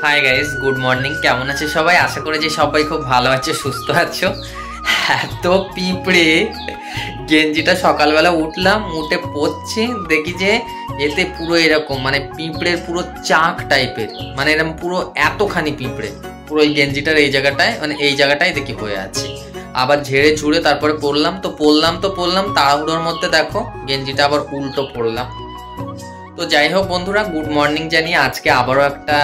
Hi guys, good morning. কেমন আছে সবাই? আশা করি যে সবাই খুব ভালো আছে, সুস্থ আছো। এত পিঁপড়ে, গেঞ্জিটা সকালবেলা উঠলাম, উঠে পড়ছি, দেখি যে এতে পুরো এরকম মানে পিঁপড়ের পুরো চাক টাইপের, মানে এরকম পুরো এতখানি পিঁপড়ে পুরো এই গেঞ্জিটার এই জায়গাটায়, মানে এই জায়গাটায় দেখি হয়ে আছে। আবার ঝেড়ে ঝুড়ে তারপরে পরলাম তাড়াহুড়োর মধ্যে দেখো গেঞ্জিটা আবার উল্টো পরলাম। তো যাই হোক বন্ধুরা, গুড মর্নিং জানিয়ে আজকে আবারও একটা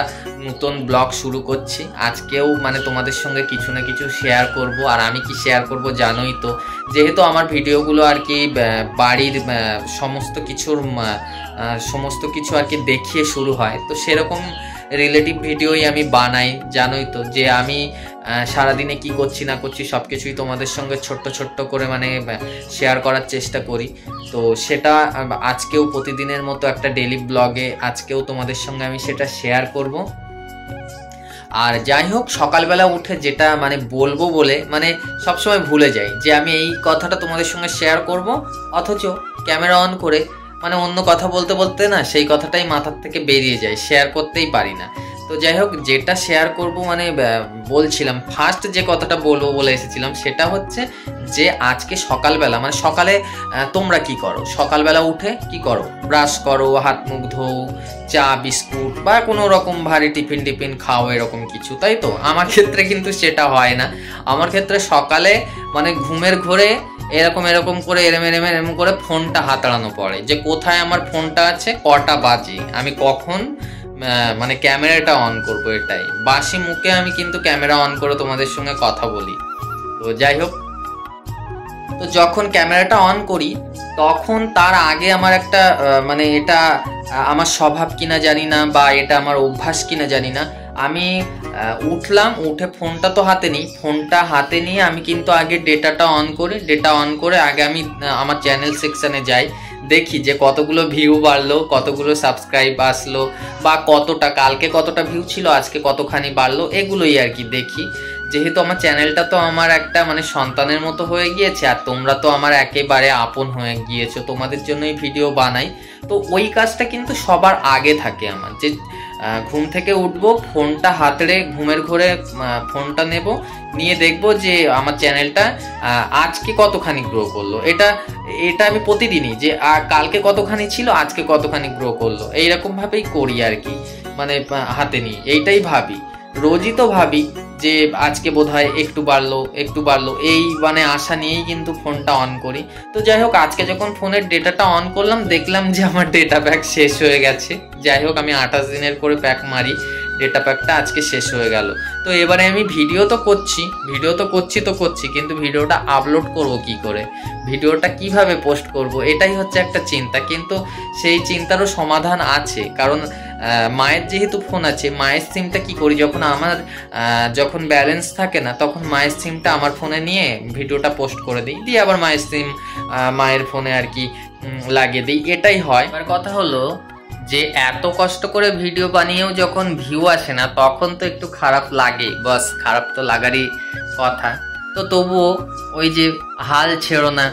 নতুন ব্লগ শুরু করছি। আজকেও মানে তোমাদের সঙ্গে কিছু না কিছু শেয়ার করব। আর আমি কি শেয়ার করব জানোই তো, যেহেতু আমার ভিডিওগুলো আর কি বাড়ির সমস্ত কিছু আর কি দেখিয়ে শুরু হয়, তো সেরকম রিলেটিভ ভিডিওই আমি বানাই। জানোই তো যে আমি সারাদিনে কি করছি না করছি সব কিছুই তোমাদের সঙ্গে ছোট্ট ছোট্ট করে মানে শেয়ার করার চেষ্টা করি। তো সেটা আজকেও প্রতিদিনের মতো একটা ডেইলি ব্লগে আজকেও তোমাদের সঙ্গে আমি সেটা শেয়ার করব। আর যাই হোক, সকালবেলা উঠে যেটা মানে বলবো বলে মানে সবসময় ভুলে যাই যে আমি এই কথাটা তোমাদের সঙ্গে শেয়ার করব, অথচ ক্যামেরা অন করে মানে অন্য কথা বলতে বলতে না সেই কথাটাই মাথার থেকে বেরিয়ে যায়, শেয়ার করতেই পারি না। তো যাই হোক, যেটা শেয়ার করব মানে বলছিলাম, ফার্স্ট যে কথাটা বলবো বলে এসেছিলাম সেটা হচ্ছে যে আজকে সকালবেলা মানে সকালে তোমরা কি করো, সকালবেলা উঠে কি করো? ব্রাশ করো, হাত মুখ ধোও, চা বিস্কুট বা কোনো রকম ভারী টিফিন খাও, এরকম কিছু, তাই তো? আমার ক্ষেত্রে কিন্তু সেটা হয় না। আমার ক্ষেত্রে সকালে মানে ঘুমের ঘোরে এরকম করে এরম করে ফোনটা হাতড়ানো পড়ে, যে কোথায় আমার ফোনটা আছে, কটা বাজে, আমি কখন মানে ক্যামেরাটা অন করব। এটাই বাসি মুখে আমি কিন্তু ক্যামেরা অন করে তোমাদের সঙ্গে কথা বলি। তো যাই হোক, তো যখন ক্যামেরাটা অন করি তখন তার আগে আমার একটা মানে এটা আমার স্বভাব কিনা জানি না, বা এটা আমার অভ্যাস কিনা জানি না, আমি উঠলাম, উঠে ফোনটা তো হাতে নিই, ফোনটা হাতে নিয়ে আমি কিন্তু আগে ডেটাটা অন করি। ডেটা অন করে আগে আমি আমার চ্যানেল সেকশানে যাই, দেখি যে কতগুলো ভিউ বাড়লো, কতগুলো সাবস্ক্রাইব আসলো, বা কতটা কালকে কতটা ভিউ ছিল, আজকে কতখানি বাড়লো, এগুলোই আর কি দেখি। যেহেতু আমার চ্যানেলটা তো আমার একটা মানে সন্তানের মতো হয়ে গিয়েছে, আর তোমরা তো আমার একেবারে আপন হয়ে গিয়েছো, তোমাদের জন্যই ভিডিও বানাই। তো ওই কাজটা কিন্তু সবার আগে থাকে আমার, যে ঘুম থেকে উঠবো, ফোনটা হাতড়ে ঘুমের ঘোরে ফোনটা নেব, নিয়ে দেখবো যে আমার চ্যানেলটা আজকে কতখানি গ্রো করলো। এটা আমি প্রতিদিনই যে কালকে কতখানি ছিল, আজকে কতখানি গ্রো করলো, এইরকম ভাবেই করি আর কি। মানে হাতে নিই, এইটাই ভাবি, রোজই তো ভাবি যে আজকে বোধহয় একটু বাড়লো, এই মানে আশা নিয়েই কিন্তু ফোনটা অন করি। তো যাই হোক, আজকে যখন ফোনের ডেটাটা অন করলাম, দেখলাম যে আমার ডেটা প্যাক শেষ হয়ে গেছে। যাই হোক, আমি 28 দিনের করে প্যাক মারি, ডেটা প্যাকটা আজকে শেষ হয়ে গেল। তো এবারে আমি ভিডিও তো করছি, কিন্তু ভিডিওটা আপলোড করব কি করে, ভিডিওটা কিভাবে পোস্ট করব, এটাই হচ্ছে একটা চিন্তা। কিন্তু সেই চিন্তারও সমাধান আছে, কারণ মায়ের যেহেতু ফোন আছে, মায়ের সিমটা কি করি, যখন ব্যালেন্স থাকে না তখন মায়ের সিমটা আমার ফোনে নিয়ে ভিডিওটা পোস্ট করে দিই, দিয়ে আবার মায়ের সিম মায়ের ফোনে আর কি লাগিয়ে দিই, এটাই হয়। এবার কথা হলো যে এত কষ্ট করে ভিডিও বানিয়েও যখন ভিউ আসে না, তখন তো একটু খারাপ লাগে, বাস, খারাপ তো লাগারই কথা। তো তবুও ওই যে হাল ছেড়ো না,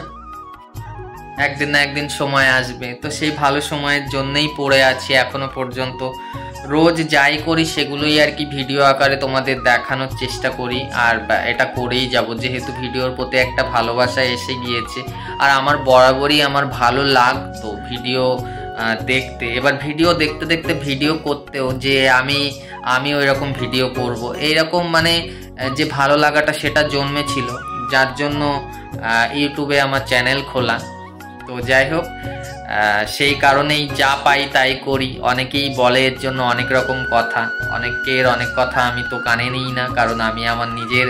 একদিন না একদিন সময় আসবে, তো সেই ভালো সময়ের জন্যই পড়ে আছি এখনো পর্যন্ত। রোজ যাই করি সেগুলোই আর কি ভিডিও আকারে তোমাদের দেখানোর চেষ্টা করি, আর এটা করেই যাব, যেহেতু ভিডিওর প্রতি একটা ভালোবাসা এসে গিয়েছে। আর আমার বরাবরই আমার ভালো লাগতো ভিডিও দেখতে। এবার ভিডিও দেখতে দেখতে ভিডিও করতেও যে আমি ওই রকম ভিডিও করব, এইরকম মানে যে ভালো লাগাটা সেটা জন্মেছিল, যার জন্য ইউটিউবে আমার চ্যানেল খোলা। তো যাই হোক, সেই কারণেই যা পাই তাই করি। অনেকেই বলে এর জন্য অনেক রকম কথা, অনেকের অনেক কথা আমি তো কানে নিই না, কারণ আমি আমার নিজের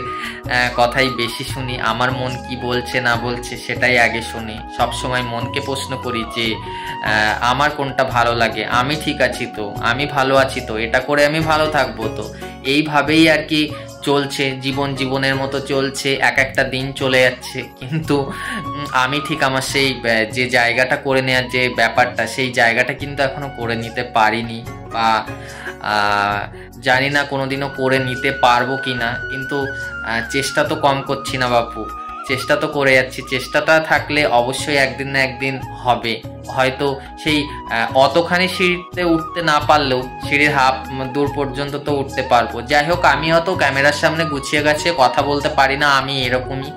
কথাই বেশি শুনি। আমার মন কি বলছে না বলছে সেটাই আগে শুনি। সবসময় মনকে প্রশ্ন করি যে আমার কোনটা ভালো লাগে, আমি ঠিক আছি তো, আমি ভালো আছি তো, এটা করে আমি ভালো থাকবো তো। এইভাবেই আর কি চলছে জীবনের মতো চলছে, একটা দিন চলে যাচ্ছে, কিন্তু আমি ঠিক আমার সেই যে জায়গাটা করে নেওয়ার যে ব্যাপারটা, সেই জায়গাটা কিন্তু এখনো করে নিতে পারিনি, বা জানি না কোনোদিনও করে নিতে পারবো কি না। কিন্তু চেষ্টা তো কম করছি না বাপু, চেষ্টা তো করে যাচ্ছি, চেষ্টাটা থাকলে অবশ্যই একদিন না একদিন হবে। হয়তো সেই অতখানি সিঁড়িতে উঠতে না পারলেও সিঁড়ির হাফ দূর পর্যন্ত তো উঠতে পারবো। যাই হোক, আমি অত ক্যামেরার সামনে গুছিয়ে গাছিয়ে কথা বলতে পারি না, আমি এরকমই।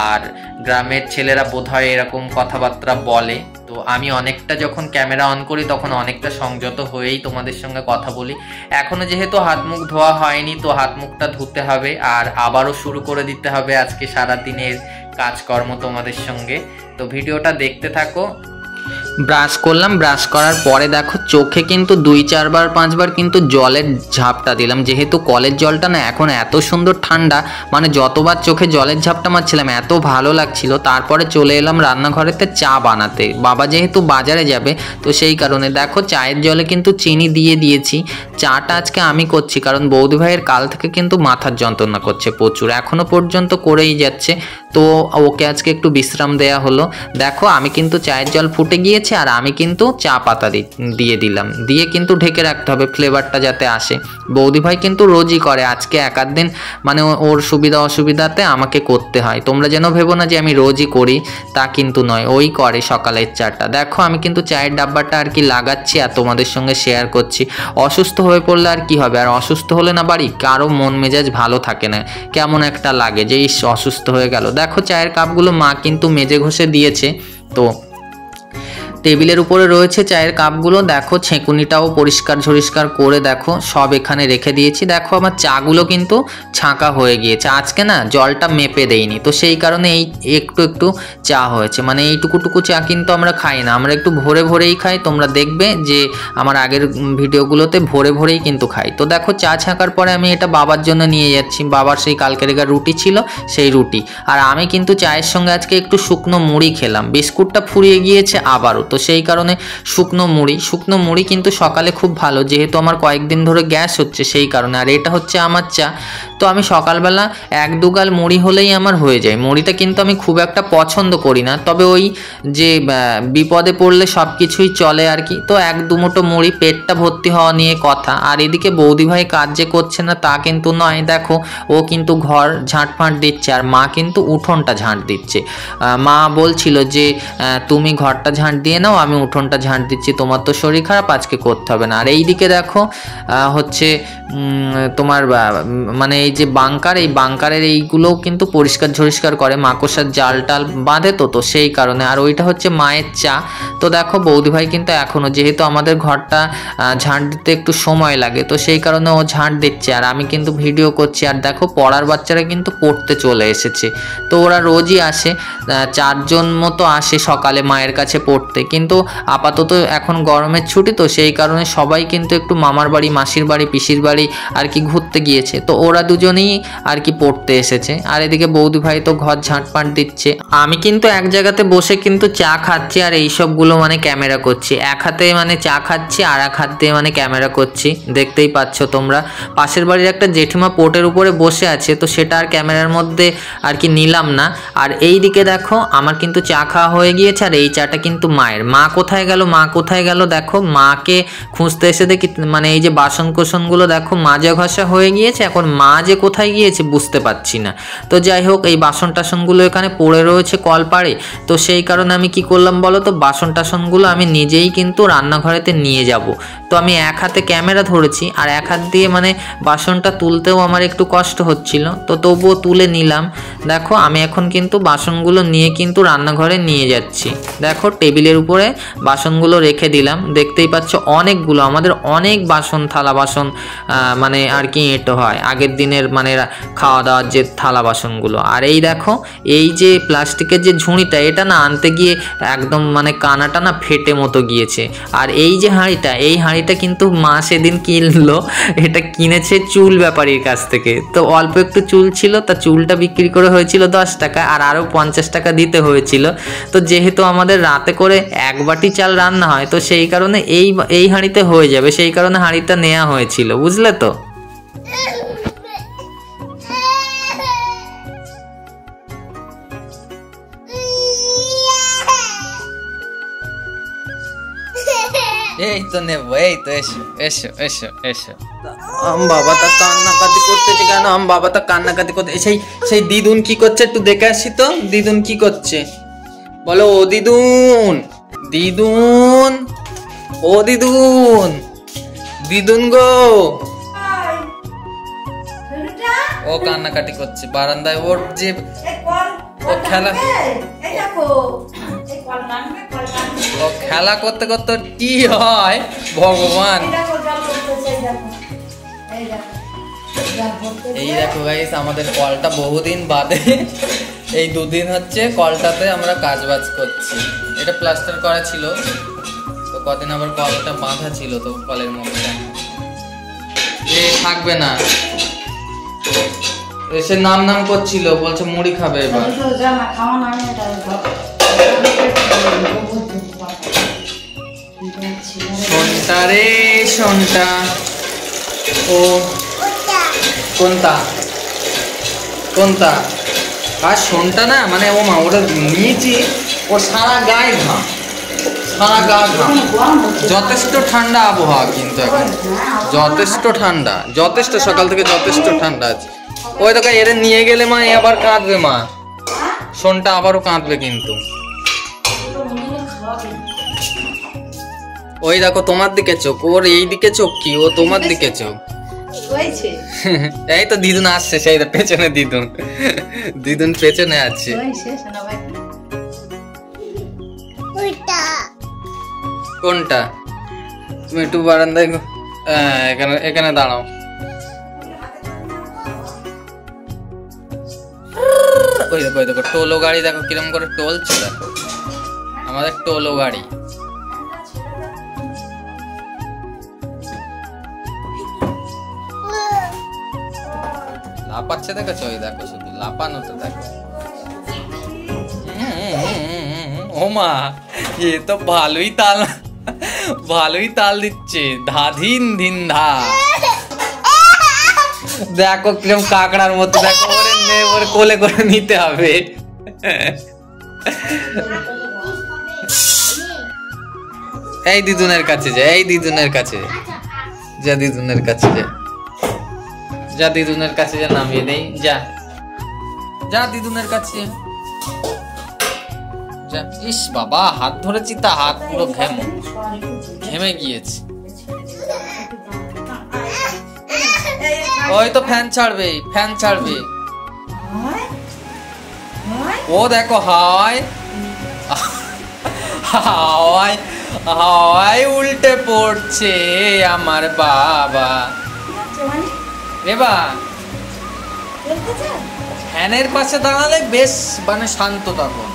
আর গ্রামের ছেলেরা বোধহয় এরকম কথাবার্তা বলে। তো আমি অনেকটা যখন ক্যামেরা অন করি তখন অনেকটা সংযত হয়েই তোমাদের সঙ্গে কথা বলি। এখনো যেহেতু হাত মুখ ধোয়া হয়নি, তো হাত মুখটা ধুতে হবে আর আবারও শুরু করে দিতে হবে আজকে সারাদিনের কাজকর্ম তোমাদের সঙ্গে। তো ভিডিওটা দেখতে থাকো। ব্রাশ করলাম, ব্রাশ করার পরে দেখো চোখে কিন্তু 2-4 বার 5 বার কিন্তু জলের ঝাপটা দিলাম, যেহেতু কলের জলটা না এখন এত সুন্দর ঠান্ডা, মানে যতবার চোখে জলের ঝাপটা মারছিলাম এত ভালো লাগছিল। তারপরে চলে এলাম রান্নাঘরেতে চা বানাতে, বাবা যেহেতু বাজারে যাবে তো সেই কারণে দেখো চায়ের জলে কিন্তু চিনি দিয়ে দিয়েছি। চাটা আজকে আমি করছি কারণ বৌদি ভাইয়ের কাল থেকে কিন্তু মাথার যন্ত্রণা করছে প্রচুর, এখনো পর্যন্ত করেই যাচ্ছে, তো ওকে আজকে একটু বিশ্রাম দেয়া হলো। দেখো আমি কিন্তু চায়ের জল ফুটে গিয়েছে আর আমি কিন্তু চা পাতা দিয়ে দিলাম, দিয়ে কিন্তু ঢেকে রাখতে হবে ফ্লেভারটা যাতে আসে। বৌদি ভাই কিন্তু রোজই করে, আজকে এক আধ দিন মানে ওর সুবিধা অসুবিধাতে আমাকে করতে হয়। তোমরা যেন ভেবো না যে আমি রোজই করি, তা কিন্তু নয়, ওই করে সকালের চাটা। দেখো আমি কিন্তু চায়ের ডাব্বাটা আর কি লাগাচ্ছি আর তোমাদের সঙ্গে শেয়ার করছি। অসুস্থ হয়ে পড়লে আর কি হবে, আর অসুস্থ হলে না বাড়ি কারো মন মেজাজ ভালো থাকে না, কেমন একটা লাগে যে অসুস্থ হয়ে গেল। দেখো চায়ের কাপগুলো মা কিন্তু মেজে ঘষে দিয়েছে, তো টেবিলের উপরে রয়েছে চায়ের কাপগুলো। দেখো ছেঁকুনিটাও পরিষ্কার ঝরিষ্কার করে দেখো সব এখানে রেখে দিয়েছি। দেখো আমার চাগুলো কিন্তু ছাঁকা হয়ে গিয়েছে, আজকে না জলটা মেপে দেইনি, তো সেই কারণে এই একটু একটু চা হয়েছে। মানে এইটুকুটুকু চা কিন্তু আমরা খাই না, আমরা একটু ভোরে ভোরেই খাই। তোমরা দেখবে যে আমার আগের ভিডিওগুলোতে ভোরে ভোরেই কিন্তু খাই। তো দেখো চা ছাঁকার পরে আমি এটা বাবার জন্য নিয়ে যাচ্ছি, বাবার সেই কালকের রুটি ছিল সেই রুটি। আর আমি কিন্তু চায়ের সঙ্গে আজকে একটু শুকনো মুড়ি খেলাম, বিস্কুটটা ফুরিয়ে গিয়েছে আবারও, তো সেই কারণে শুকনো মুড়ি কিন্তু সকালে খুব ভালো, যেহেতু আমার কয়েকদিন ধরে গ্যাস হচ্ছে সেই কারণে। আর এটা হচ্ছে আমার চা, তো আমি সকালবেলা 1-2 গাল মুড়ি হলেই আমার হয়ে যায়। মুড়িটা কিন্তু আমি খুব একটা পছন্দ করি না, তবে ওই যে বিপদে পড়লে সব কিছুই চলে আর কি। তো 1-2 মুঠো মুড়ি, পেটটা ভর্তি হওয়া নিয়ে কথা। আর এদিকে বৌদি ভাই কাজ যে করছে না তা কিন্তু নয়, দেখো ও কিন্তু ঘর ঝাঁটফাঁট দিচ্ছে আর মা কিন্তু উঠোনটা ঝাঁট দিচ্ছে। মা বলছিল যে তুমি ঘরটা ঝাঁট দিয়ে নাও, আমি উঠোনটা ঝাঁট দিচ্ছি, তোমার তো শরীর খারাপ আজকে করতে হবে না। আর এই দিকে দেখো হচ্ছে তোমার মানে এই যে বাংকার, এই বাংকারের এইগুলোও কিন্তু পরিষ্কার ঝরিষ্কার করে, মাকড়সার জাল টাল বাঁধে, তো সেই কারণে। আর ওইটা হচ্ছে মায়ের চা। তো দেখো বৌদি ভাই কিন্তু এখনও, যেহেতু আমাদের ঘরটা ঝাঁট দিতে একটু সময় লাগে, তো সেই কারণে ও ঝাঁট দিচ্ছে আর আমি কিন্তু ভিডিও করছি। আর দেখো পড়ার বাচ্চারা কিন্তু পড়তে চলে এসেছে, তো ওরা রোজই আসে, 4 জন মতো আসে সকালে মায়ের কাছে পড়তে। কিন্তু আপাতত এখন গরমের ছুটি, তো সেই কারণে সবাই কিন্তু একটু মামার বাড়ি, মাসির বাড়ি, পিসির বাড়ি আর কি ঘুরতে গিয়েছে, তো ওরা দুজনেই আর কি পড়তে এসেছে। আর এদিকে বৌদি ভাই তো ঘর ঝাঁটপাট দিচ্ছে, আমি কিন্তু এক জায়গাতে বসে কিন্তু চা খাচ্ছি আর এই সবগুলো মানে ক্যামেরা করছি। এক হাতে মানে চা খাচ্ছি আর এক হাত দিয়ে মানে ক্যামেরা করছি, দেখতেই পাচ্ছ তোমরা। পাশের বাড়ির একটা জেঠিমা পোর্টের উপরে বসে আছে, তো সেটা আর ক্যামেরার মধ্যে আর কি নিলাম না। আর এই দিকে দেখো আমার কিন্তু চা খাওয়া হয়ে গিয়েছে আর এই চাটা কিন্তু মায়ের। মা কোথায় গেল দেখো, মাকে খুঁজতে এসে দেখি মানে এই যে বাসন কোসনগুলো দেখো মাজা ঘষা হয়ে গিয়েছে, এখন মা যে কোথায় গিয়েছে বুঝতে পারছি না। তো যাই হোক এই বাসন টাসনগুলো এখানে পড়ে রয়েছে কলপাড়ে, তো সেই কারণে আমি কি করলাম বলো তো, বাসন টাসনগুলো আমি নিজেই কিন্তু রান্নাঘরেতে নিয়ে যাব। তো আমি এক হাতে ক্যামেরা ধরেছি আর এক হাত দিয়ে মানে বাসনটা তুলতেও আমার একটু কষ্ট হচ্ছিল, তো তবুও তুলে নিলাম। দেখো আমি এখন কিন্তু বাসনগুলো নিয়ে কিন্তু রান্নাঘরে নিয়ে যাচ্ছি। দেখো টেবিলের উপরে বাসনগুলো রেখে দিলাম, দেখতেই পাচ্ছ অনেকগুলো, আমাদের অনেক বাসন থালা বাসন মানে আর কি এঁটো হয় আগের দিনের মানে খাওয়া দাওয়ার যে থালা বাসনগুলো। আর এই দেখো এই যে প্লাস্টিকের যে ঝুড়িটা, এটা না আনতে গিয়ে একদম মানে কানাটা না ফেটে মতো গিয়েছে। আর এই যে হাঁড়িটা, এই হাঁড়িটা কিন্তু মা সেদিন কিনলো, এটা কিনেছে চুল ব্যাপারীর কাছ থেকে। তো অল্প একটু চুল ছিল, তা চুলটা বিক্রি করে হয়েছিল 10 টাকা আর আরও 50 টাকা দিতে হয়েছিল। তো যেহেতু আমাদের রাতে করে 1 বাটি চাল রান্না হয়, তো সেই কারণে এই হাঁড়িতে হয়ে যাবে, সেই কারণে হাঁড়িটা নেওয়া হয়েছিল, বুঝলে তো। এই তো নেবো, এই তো এসো এসো এসো এসো। বাবাটা কান্নাকাটি করতেছে কেন? বাবাটা কান্নাকাটি করতে, সেই দিদুন কি করছে একটু দেখে আসি তো। দিদুন কি করছে বলো? ও দিদুন, দিদুন, ও দিদুন, দিদুন গো। ও কান্নাকাটি করছে বারান্দায়, ওর যে ও খেলা, ও খেলা করতে করতে কি হয় ভগবান। এই দেখো গাইস, আমাদের কলটা বহুদিন বাদে এই দুদিন হচ্ছে কলটাতে আমরা কাজ বাজ করছি। এটা প্লাস্টার করা ছিল তো কদিন আবার কলটা বাঁধা ছিল, তো কলের মুখটা এ থাকবে না, এসে নাম নাম করছিল, বলছে মুড়ি খাবে এবার। শোনটা রে শোনটা, ও কোনটা কোনটা? আর শোনটা না মানে ও মা, ওটা নিয়েছি, ওর সারা গায়ে ঘাম, সারা গা ঘাম। যথেষ্ট ঠান্ডা আবহাওয়া কিন্তু এখন, যথেষ্ট ঠান্ডা, যথেষ্ট, সকাল থেকে যথেষ্ট ঠান্ডা আছে। ওই দেখো এর নিয়ে গেলে মা আবার কাঁদবে, মা শোনটা আবারও কাঁদবে কিন্তু। ওই দেখো তোমার দিকে চোখ, ওর এই দিকে চোখ কি, ও তোমার দিকে চোখ। এই তো দিদুন আসছে, সেই পেছনে দিদুন, দিদুন পেছনে আছে। কোনটা? তুমি একটু বারান্দায়, এখানে এখানে দাঁড়াও। ওই দেখো, ওই দেখো টোলো গাড়ি, দেখো কিরম করে টলছে, দেখো আমাদের টোলো গাড়ি। লাপাচ্ছে দেখেছো? ওই দেখো শুধু লাপানো তো দেখো। ও মা, এ তো ভালোই তাল দিচ্ছে, ধাধিন ধিন ধা। দেখো কিরম কাকড়ার মতো, দেখো ওরে কোলে করে নিতে হবে। এই দিদুনের কাছে যা, এই দিদুনের কাছে যা, দিদুনের কাছে যা, যা দিদুনের কাছে যা, নামিয়ে দেই, যা যা দিদুনের কাছে যা। ইস বাবা, হাত ধরেছি তা হাত পুরো ঘেমে গিয়েছে। ওই তো ফ্যান ছাড়বে, ফ্যান ছাড়বে। ও দেখো হাওয়ায় হাওয়ায় হাওয়ায় উল্টে পড়ছে আমার বাবা। এবার ফ্যানের পাশে দাঁড়ালে বেশ মানে শান্ত, তখন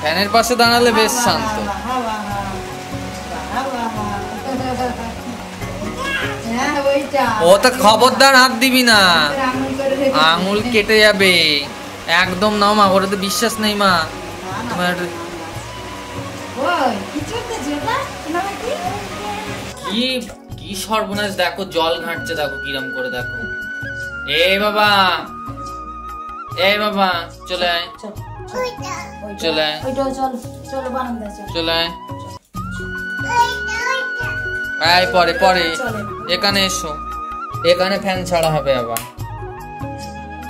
ফ্যানের পাশে দাঁড়ালে বেশ শান্ত। ও তো খবরদার হাত দিবি না, আঙুল কেটে যাবে একদম। নাও মা, ওরা তো বিশ্বাস নেই মা তোমার। কি কি সর্বনাশ, দেখো জল ঘাটছে, দেখো কিরম করে, দেখো। এ বাবা, এ বাবা চলে আয়, চলে আয়, চলে আয়, আয় পরে পরে এখানে এসো, এখানে ফ্যান ছাড়া হবে আবার।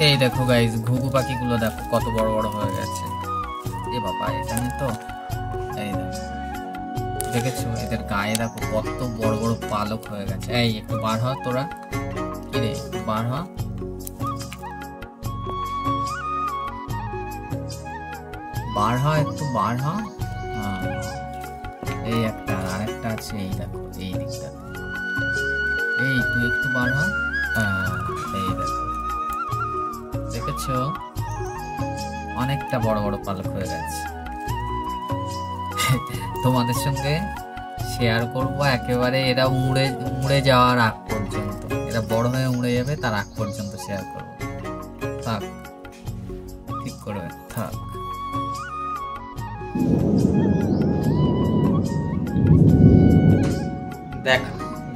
এই দেখো গাইস, ঘুঘু পাখিগুলো দেখো কত বড় বড় হয়ে গেছে। এ বাবা, এখানে তো এই দেখো, দেখেছো এদের গায়ে দেখো কত বড় বড় পালক হয়ে গেছে। এই একটু বার হ তোরা, কি রে বার হ, বার হ একটু, বার হ। এই একটা আরেকটা আছে, এই দেখো এই দিকটা, এই তুই একটু বার হ। এই দেখো, দেখেছো অনেকটা বড় বড় পালক হয়ে গেছে। তোমাদের সঙ্গে শেয়ার করব একেবারে এরা উড়ে যাওয়ার আগ পর্যন্ত, এরা বড় হয়ে উড়ে যাবে তার আগ পর্যন্ত শেয়ার করব। থাক, ঠিক করে থাক।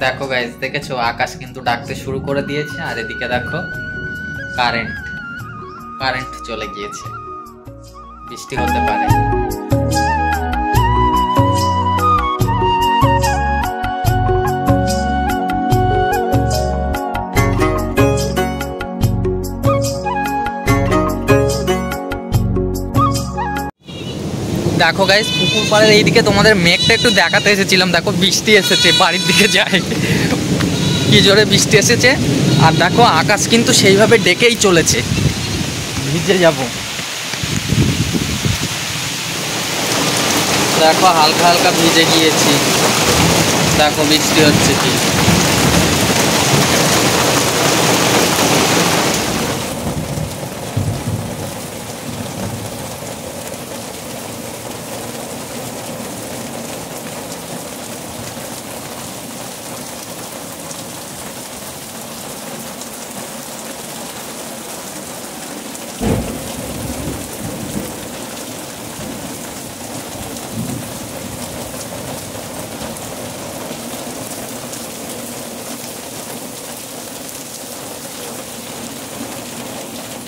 দেখো গাইস, দেখেছো আকাশ কিন্তু ডাকতে শুরু করে দিয়েছে, আর এদিকে দেখো কারেন্ট চলে গিয়েছে, বৃষ্টি হতে পারে। দেখো গাইস পুকুর পাড়ের এইদিকে তোমাদের মেঘটা একটু দেখাতে এসেছিলাম। দেখো বৃষ্টি এসেছে, বাড়ির দিকে যায় কি জোরে বৃষ্টি এসেছে। আর দেখো আকাশ কিন্তু সেইভাবে ডেকেই চলেছে, ভিজে যাব। দেখো হালকা হালকা ভিজে গিয়েছি, দেখো বৃষ্টি হচ্ছে কি।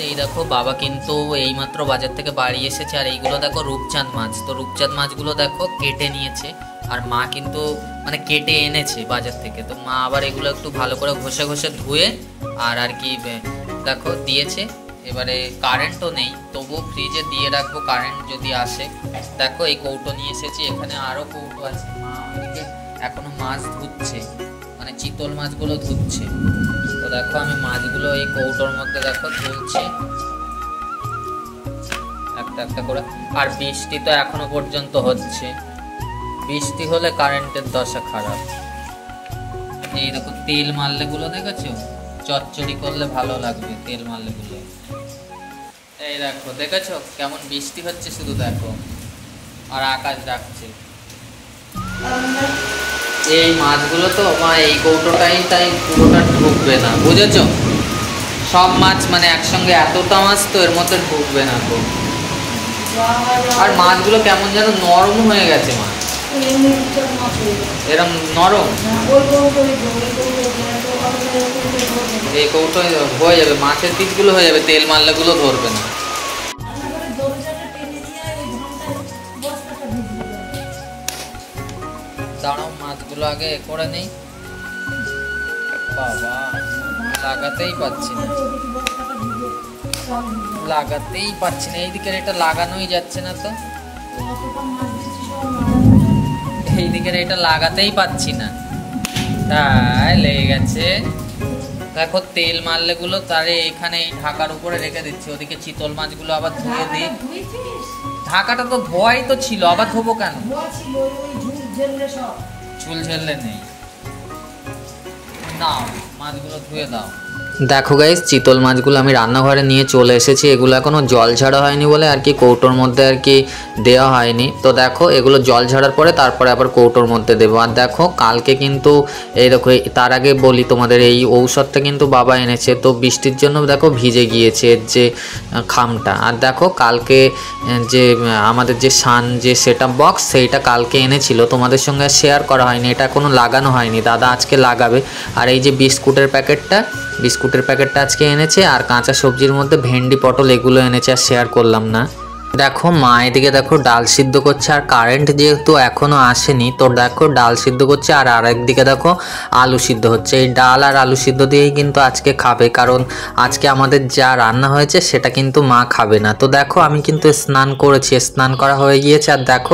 এই দেখো বাবা কিন্তু এইমাত্র বাজার থেকে বাড়ি এসেছে। আর এইগুলো দেখো রূপচাঁদ মাছ। তো রূপচাঁদ মাছগুলো দেখো কেটে নিয়েছে, আর মা কিন্তু মানে কেটে এনেছে বাজার থেকে। তো মা আবার এগুলো একটু ভালো করে ঘষে ঘষে ধুয়ে আর কি দেখো দিয়েছে। এবারে কারেন্টও নেই, তবুও ফ্রিজে দিয়ে রাখবো কারেন্ট যদি আসে। দেখো এই কৌটো নিয়ে এসেছি, এখানে আরও কৌটো আছে। মা আমাদেরকে এখনো মাছ ধুচ্ছে, মানে চিতল মাছগুলো ধুচ্ছে। তো দেখো আমি মাছগুলো এই কৌটোর মধ্যে দেখো তুলছি একটা একটা করে। আর বৃষ্টি তো এখনো পর্যন্ত হচ্ছে, বৃষ্টি হলে কারেন্টের দশা খারাপ। এই দেখো তেল মারলেগুলো দেখেছো, চচ্চড়ি করলে ভালো লাগবে তেল মারলেগুলো। এই দেখো দেখেছো কেমন বৃষ্টি হচ্ছে, শুধু দেখো আর আকাশ ডাকছে। এই মাছগুলো তো মা এই কৌটোটাই তাই পুরোটা ঢুকবে না, বুঝেছো? সব মাছ মানে একসঙ্গে এতটা মাছ তো এর মধ্যে ঢুকবে না তো। আর মাছগুলো কেমন যেন নরম হয়ে গেছে, মাছ এরকম নরম। এই কৌটো হয়ে যাবে, মাছের পিসগুলো হয়ে যাবে, তেল মারলেগুলো ধরবে না। দাঁড়াও মাছগুলো আগে করে নেই। বাবা লাগাতেই পাচ্ছি না, লাগাতেই পাচ্ছি না। এইদিকের এটা লাগানোই যাচ্ছে না তো, এইদিকের এটা লাগাতেই পাচ্ছি না, তাই লেগে গেছে। দেখো তেল মারলেগুলো তারে এখানে এই ঢাকার উপরে রেখে দিচ্ছি, ওদিকে চিতল মাছগুলো আবার ধুয়ে দিই। ঢাকাটা তো ধোয়াই তো ছিল, আবার ধোবো কেন? চুল ঝেললে নেই, নাও মাছগুলো ধুয়ে দাও। দেখো গাইস চিতল মাছগুলো আমি রান্নাঘরে নিয়ে চলে এসেছি। এগুলো এখনও জল ঝাড়া হয়নি বলে আর কি কৌটোর মধ্যে আর কি দেওয়া হয়নি। তো দেখো এগুলো জল ঝাড়ার পরে তারপরে আবার কৌটোর মধ্যে দেবো। আর দেখো কালকে কিন্তু এই দেখো তার আগে বলি তোমাদের, এই ঔষধটা কিন্তু বাবা এনেছে। তো বৃষ্টির জন্য দেখো ভিজে গিয়েছে এর যে খামটা। আর দেখো কালকে যে আমাদের যে সান যে সেট আপ বক্স সেইটা কালকে এনেছিল, তোমাদের সঙ্গে শেয়ার করা হয়নি, এটা কোনো লাগানো হয়নি, দাদা আজকে লাগাবে। আর এই যে বিস্কুটের প্যাকেটটা আজকে এনেছে। আর কাঁচা সবজির মধ্যে ভেন্ডি পটল এগুলো এনেছে, আর শেয়ার করলাম না। দেখো মা এদিকে দেখো ডাল সিদ্ধ করছে, আর কারেন্ট যেহেতু এখনো আসেনি তো দেখো ডাল সিদ্ধ করছে, আর আরেকদিকে দেখো আলু সিদ্ধ হচ্ছে। এই ডাল আর আলু সিদ্ধ দিয়েই কিন্তু আজকে খাবে, কারণ আজকে আমাদের যা রান্না হয়েছে সেটা কিন্তু মা খাবে না। তো দেখো আমি কিন্তু স্নান করেছি, স্নান করা হয়ে গিয়েছে। আর দেখো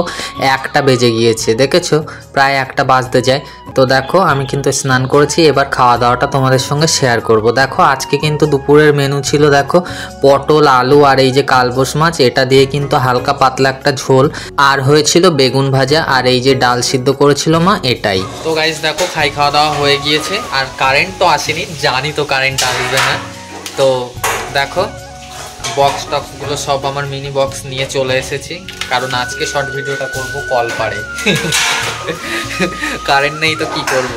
1টা বেজে গিয়েছে, দেখেছো প্রায় 1টা বাজতে যায়। তো দেখো আমি কিন্তু স্নান করেছি, এবার খাওয়া দাওয়াটা তোমাদের সঙ্গে শেয়ার করব। দেখো আজকে কিন্তু দুপুরের মেনু ছিল দেখো পটল আলু আর এই যে কালবোস মাছ, এটা দিয়ে কিন্তু হালকা পাতলা একটা ঝোল, আর হয়েছিল বেগুন ভাজা, আর এই যে ডাল সিদ্ধ করেছিল মা, এটাই। তো গাইস দেখো খাওয়া দাওয়া হয়ে গিয়েছে, আর কারেন্ট তো আসেনি, জানি তো কারেন্ট আসবে না। তো দেখো বক্স টক্সগুলো সব আমার মিনি বক্স নিয়ে চলে এসেছি, কারণ আজকে শর্ট ভিডিওটা করব কলপাড়ে, কারেন্ট নেই তো কি করব।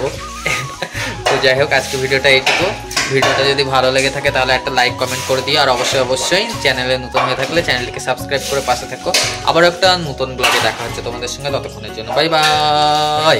তো যাই হোক আজকে ভিডিওটা এইটুকু। ভিডিওটা যদি ভালো লেগে থাকে তাহলে একটা লাইক কমেন্ট করে দিও, আর অবশ্যই চ্যানেলে নতুন হয়ে থাকলে চ্যানেলটিকে সাবস্ক্রাইব করে পাশে থাকো। আবার একটা নতুন ব্লগে দেখা হচ্ছে তোমাদের সঙ্গে, ততক্ষণের জন্য বাই বাই।